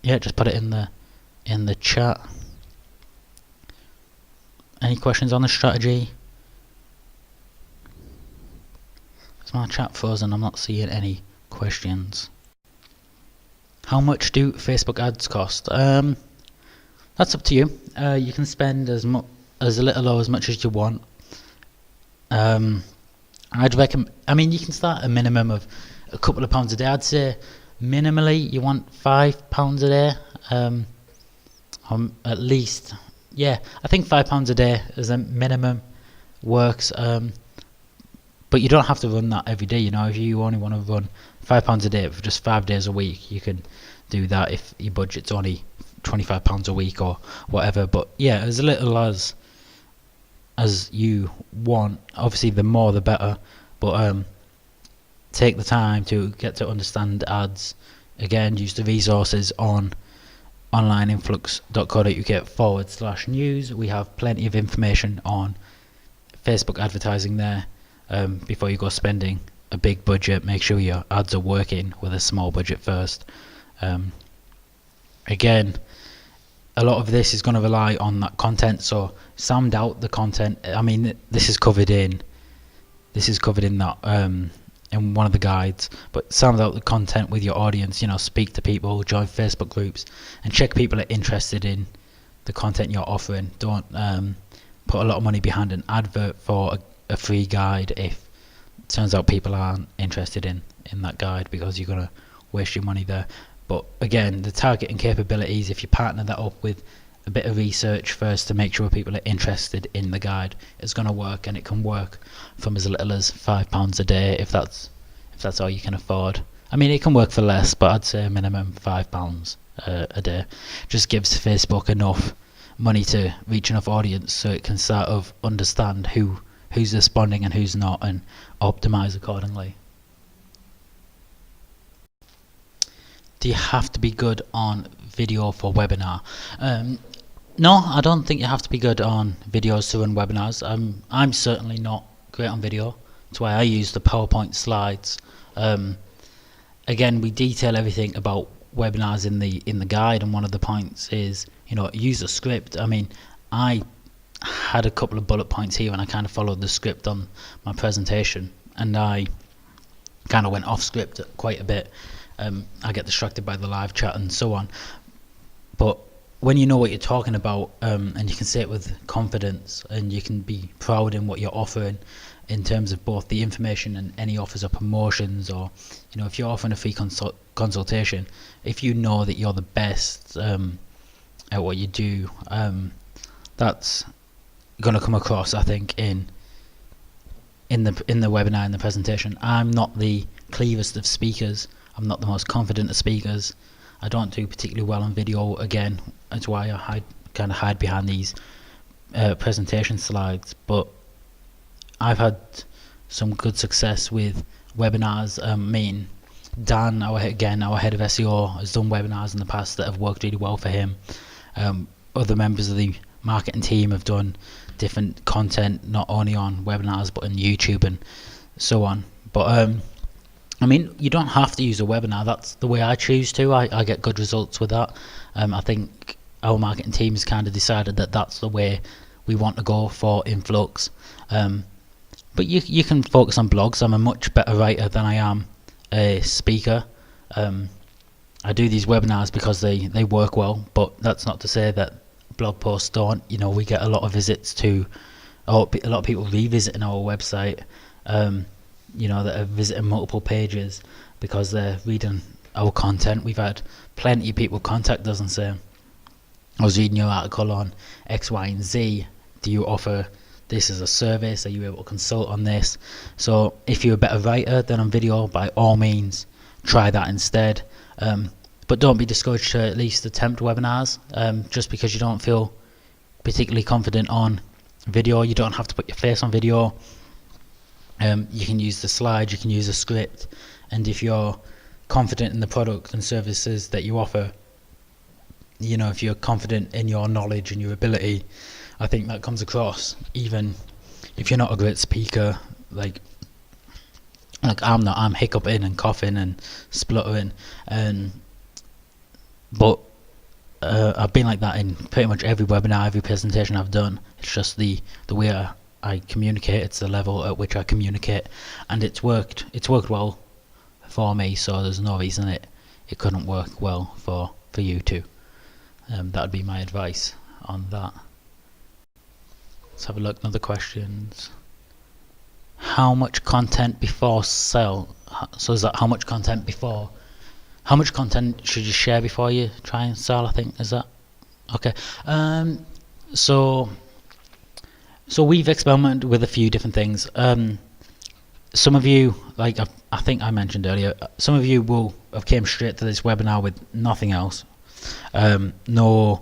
Just put it in the in the chat. Any questions on the strategy? Is my chat frozen? I'm not seeing any questions. How much do Facebook ads cost? That's up to you. You can spend as little or as much as you want. I'd recommend. I mean, you can start a minimum of a couple of pounds a day. I'd say minimally you want £5 a day. At least, yeah. I think £5 a day as a minimum works. But you don't have to run that every day. You know, if you only want to run £5 a day for just 5 days a week, you can do that if your budget's only £25 a week or whatever. But yeah, as little as you want. Obviously, the more the better. But take the time to get to understand ads. Again, use the resources on onlineinflux.co.uk/news. We have plenty of information on Facebook advertising there. Before you go spending a big budget, make sure your ads are working with a small budget first. Again, a lot of this is going to rely on that content, so sound out the content. I mean, this is covered in that in one of the guides, but sound out the content with your audience. You know, speak to people, join Facebook groups, and check people are interested in the content you're offering. Don't put a lot of money behind an advert for a free guide if it turns out people aren't interested in that guide, because you're going to waste your money there. But again, the targeting capabilities, if you partner that up with a bit of research first to make sure people are interested in the guide, it's going to work, and it can work from as little as £5 a day if that's all you can afford. I mean, it can work for less, but I'd say a minimum £5 a day just gives Facebook enough money to reach enough audience so it can sort of understand who's responding and who's not, and optimize accordingly. Do you have to be good on video for webinar? No, I don't think you have to be good on videos to run webinars. I'm certainly not great on video. That's why I use the PowerPoint slides. Again, we detail everything about webinars in the guide, and one of the points is, you know, use a script. I mean, I had a couple of bullet points here and I kind of followed the script on my presentation, and I kind of went off script quite a bit. I get distracted by the live chat and so on, but when you know what you're talking about, and you can say it with confidence, and you can be proud in what you're offering in terms of both the information and any offers or promotions, or, you know, if you're offering a free consultation, if you know that you're the best at what you do, that's going to come across, I think, in the webinar, in the presentation. I'm not the cleverest of speakers. I'm not the most confident of speakers. I don't do particularly well on video. Again, that's why I kind of hide behind these presentation slides. But I've had some good success with webinars. I mean, Dan, our head of SEO, has done webinars in the past that have worked really well for him. Other members of the marketing team have done different content, not only on webinars but on YouTube and so on. But I mean, you don't have to use a webinar. That's the way I choose to. I get good results with that. I think our marketing team has kind of decided that that's the way we want to go for Influx. But you can focus on blogs. I'm a much better writer than I am a speaker. I do these webinars because they work well, but that's not to say that blog posts don't. You know, we get a lot of visits to, or a lot of people revisiting our website, you know, that are visiting multiple pages because they're reading our content. We've had plenty of people contact us and say, I was reading your article on X, Y, and Z. Do you offer this as a service? Are you able to consult on this? So if you're a better writer than on video, by all means, try that instead. But don't be discouraged to at least attempt webinars. Just because you don't feel particularly confident on video, you don't have to put your face on video. You can use the slides, you can use a script, and if you're confident in the product and services that you offer, you know, if you're confident in your knowledge and your ability, I think that comes across, even if you're not a great speaker. Like I'm not. I'm hiccuping and coughing and spluttering, but I've been like that in pretty much every webinar, every presentation I've done. It's just the way I communicate. It's the level at which I communicate, and it's worked well for me. So there's no reason it couldn't work well for you too. That would be my advice on that. Let's have a look. Another questions. How much content before sell? So is that how much content before? How much content should you share before you try and sell? I think is that okay. So we've experimented with a few different things. Some of you, like I think I mentioned earlier, some of you will have came straight to this webinar with nothing else. No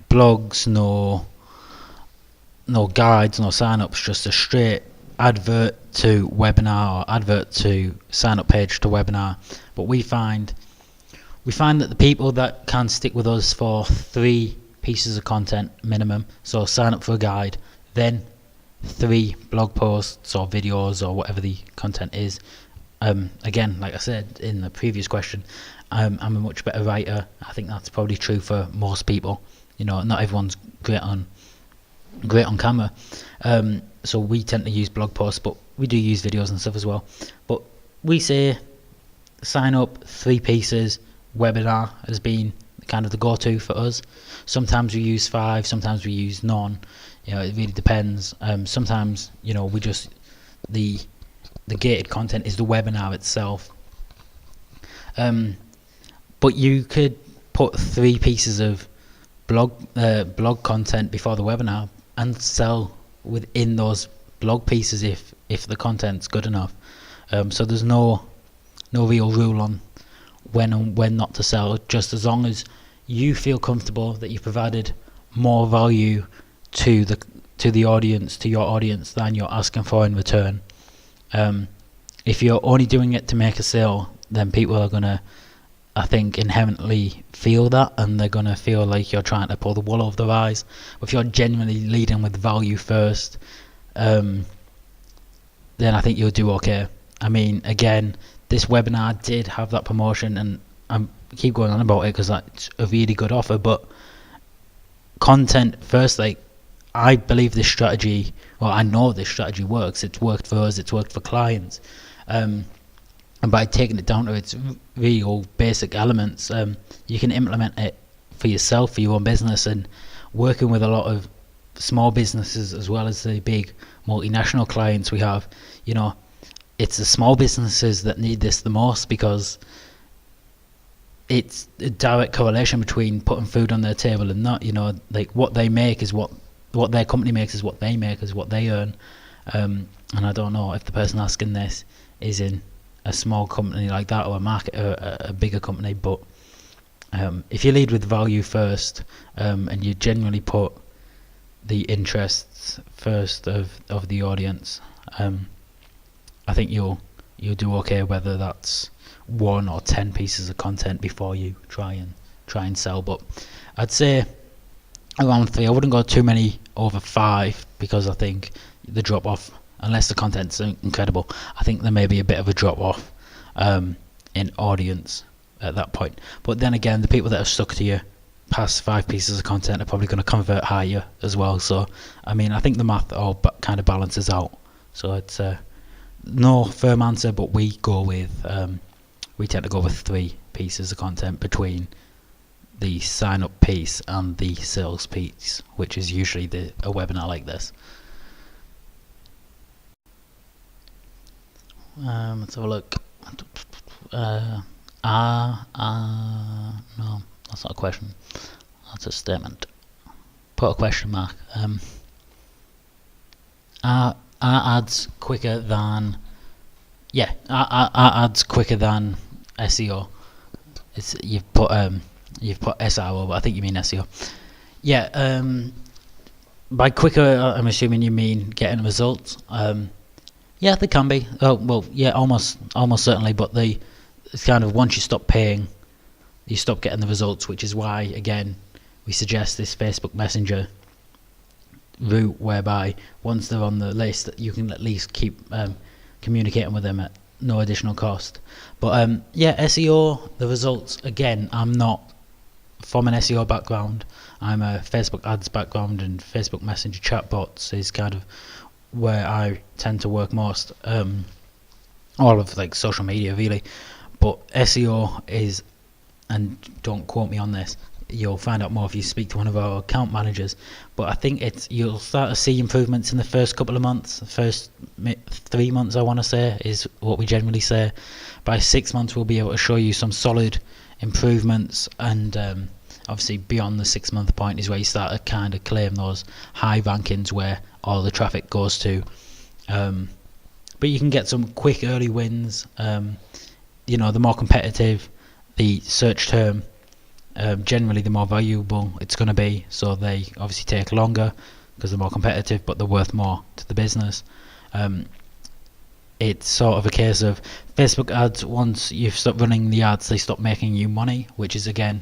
blogs, no guides, no sign-ups, just a straight advert to webinar or advert to sign-up page to webinar. But we find that the people that can stick with us for 3 pieces of content minimum, so sign up for a guide, then 3 blog posts or videos or whatever the content is. Again, like I said in the previous question, I'm a much better writer. I think that's probably true for most people. You know, not everyone's great on camera. So we tend to use blog posts, but we do use videos and stuff as well. But we say sign up 3 pieces. Webinar has been kind of the go-to for us. Sometimes we use 5, sometimes we use none. You know, it really depends. Sometimes, you know, we just the gated content is the webinar itself. But you could put 3 pieces of blog content before the webinar and sell within those blog pieces if the content's good enough. So there's no real rule on when and when not to sell, just as long as you feel comfortable that you've provided more value to the audience, to your audience, than you're asking for in return. If you're only doing it to make a sale, then people are gonna, I think, inherently feel that, and they're gonna feel like you're trying to pull the wool over their eyes. But if you're genuinely leading with value first, then I think you'll do okay. I mean, again, this webinar did have that promotion, and I keep going on about it because that's a really good offer. But content first, like, I believe this strategy, well, I know this strategy works. It's worked for us, it's worked for clients. And by taking it down to its real basic elements, you can implement it for yourself, for your own business, and working with a lot of small businesses as well as the big multinational clients we have. You know, it's the small businesses that need this the most, because it's a direct correlation between putting food on their table and not. You know, like, what they make is what their company makes is what they make, is what they earn. And I don't know if the person asking this is in a small company like that, or a bigger company, but if you lead with value first, and you genuinely put the interests first of the audience, I think you'll do okay, whether that's 1 or 10 pieces of content before you try and sell. But I'd say around 3. I wouldn't go too many over 5, because I think the drop off, unless the content's incredible, I think there may be a bit of a drop off in audience at that point. But then again, the people that are stuck to you past 5 pieces of content are probably going to convert higher as well. So I mean, I think the math all kind of balances out. So it's no firm answer, but we tend to go with 3 pieces of content between the sign up piece and the sales piece, which is usually a webinar like this. Let's have a look. No, that's not a question. That's a statement. Put a question mark. Are ads quicker than? Yeah, are ads quicker than SEO? You've put SRO, but I think you mean SEO. Yeah. By quicker, I'm assuming you mean getting results. Yeah, they can be. Oh, well, yeah, almost certainly. But it's kind of, once you stop paying, you stop getting the results, which is why, again, we suggest this Facebook Messenger route, whereby once they're on the list, you can at least keep communicating with them at no additional cost. But yeah, SEO, the results, again, I'm not from an SEO background. I'm a Facebook ads background, and Facebook Messenger chatbots is kind of where I tend to work most. All of like social media really, but SEO is, and don't quote me on this, you'll find out more if you speak to one of our account managers, but I think you'll start to see improvements in the first couple of months. The first 3 months, I want to say, is what we generally say. By 6 months we'll be able to show you some solid improvements, and obviously beyond the 6 month point is where you start to kind of claim those high rankings where all the traffic goes to. But you can get some quick early wins. The more competitive the search term, generally the more valuable it's going to be, so they obviously take longer because they're more competitive, but they're worth more to the business. It's sort of a case of Facebook ads, once you've stopped running the ads, they stop making you money, which is again,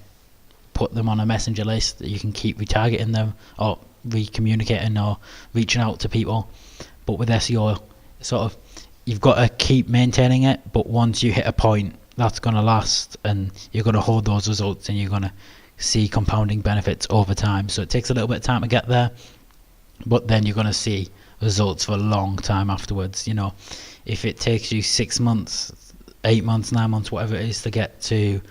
put them on a messenger list that you can keep retargeting them or re-communicating or reaching out to people. But with SEO, sort of, you've got to keep maintaining it, but once you hit a point, that's going to last, and you're going to hold those results, and you're going to see compounding benefits over time. So it takes a little bit of time to get there, but then you're going to see results for a long time afterwards. If it takes you 6 months, 8 months, 9 months, whatever it is, to get to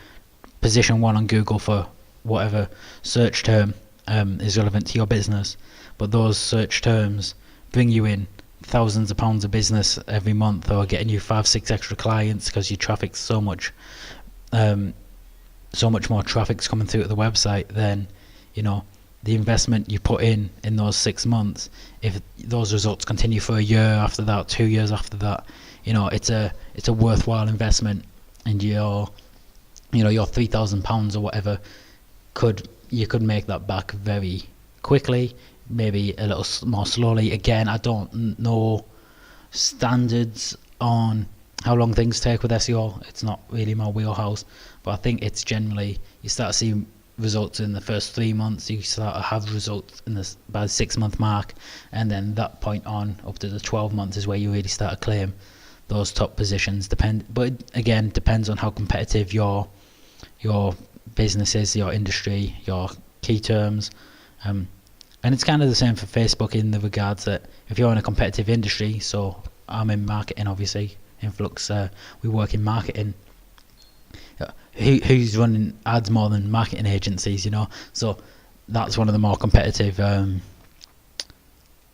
position 1 on Google for whatever search term is relevant to your business, but those search terms bring you in thousands of pounds of business every month, or getting you 5-6 extra clients because your traffic's so much more traffic's coming through to the website, then the investment you put in those 6 months, if those results continue for a year after that, 2 years after that, it's a worthwhile investment, and your £3,000 or whatever, you could make that back very quickly, maybe a little more slowly. Again, I don't know standards on how long things take with SEO. It's not really my wheelhouse, but I think it's generally, you start to see results in the first 3 months, you start to have results by the 6 month mark, and then that point on up to the 12 months is where you really start to claim those top positions. But again, depends on how competitive your business is, your industry, your key terms. And it's kind of the same for Facebook in the regards that if you're in a competitive industry, so I'm in marketing, obviously, Influx, we work in marketing. Who's running ads more than marketing agencies, So that's one of the more competitive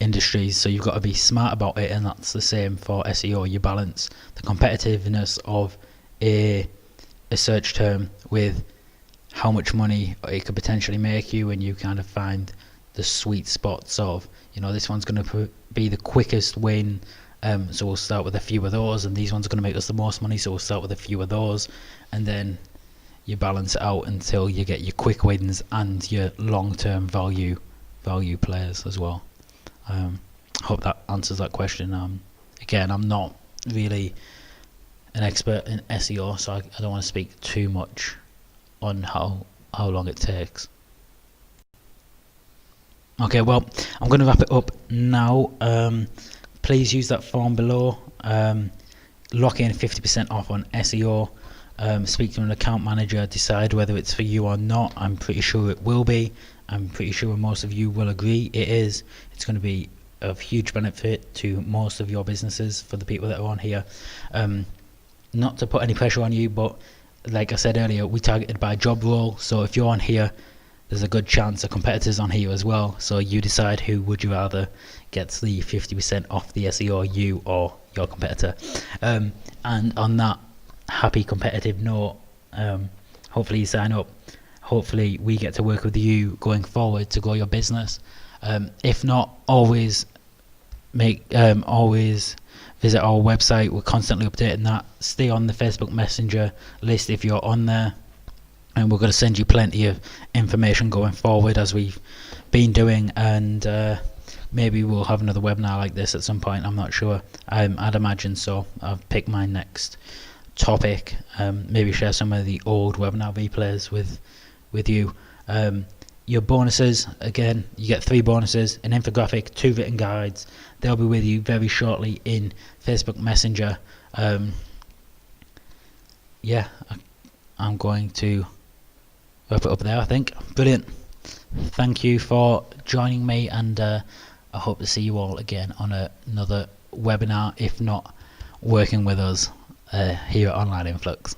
industries, so you've got to be smart about it, and that's the same for SEO. You balance the competitiveness of a search term with how much money it could potentially make you, and you kind of find the sweet spots of, this one's going to be the quickest win, so we'll start with a few of those, and these ones are going to make us the most money, so we'll start with a few of those, and then you balance it out until you get your quick wins and your long-term value players as well. Hope that answers that question. Again, I'm not really an expert in SEO, so I don't want to speak too much on how long it takes. Okay, well, I'm going to wrap it up now. Please use that form below. Lock in 50% off on SEO. Speak to an account manager, decide whether it's for you or not. I'm pretty sure it will be. I'm pretty sure most of you will agree it is. It's going to be of huge benefit to most of your businesses for the people that are on here. Not to put any pressure on you, but like I said earlier, we targeted by job role. So if you're on here, there's a good chance a competitor's on here as well. So you decide who would you rather gets the 50% off the SEO, you or your competitor. And on that happy competitive note, hopefully you sign up. Hopefully we get to work with you going forward to grow your business. If not, always visit our website. We're constantly updating that. Stay on the Facebook Messenger list if you're on there, and we're going to send you plenty of information going forward as we've been doing, and maybe we'll have another webinar like this at some point. I'm not sure. I'd imagine so. I've picked my next topic. Maybe share some of the old webinar replays with you. Your bonuses, again, you get 3 bonuses, an infographic, 2 written guides. They'll be with you very shortly in Facebook Messenger. I'm going to wrap it up there, I think. Brilliant. Thank you for joining me, and I hope to see you all again on another webinar, if not working with us here at Online Influx.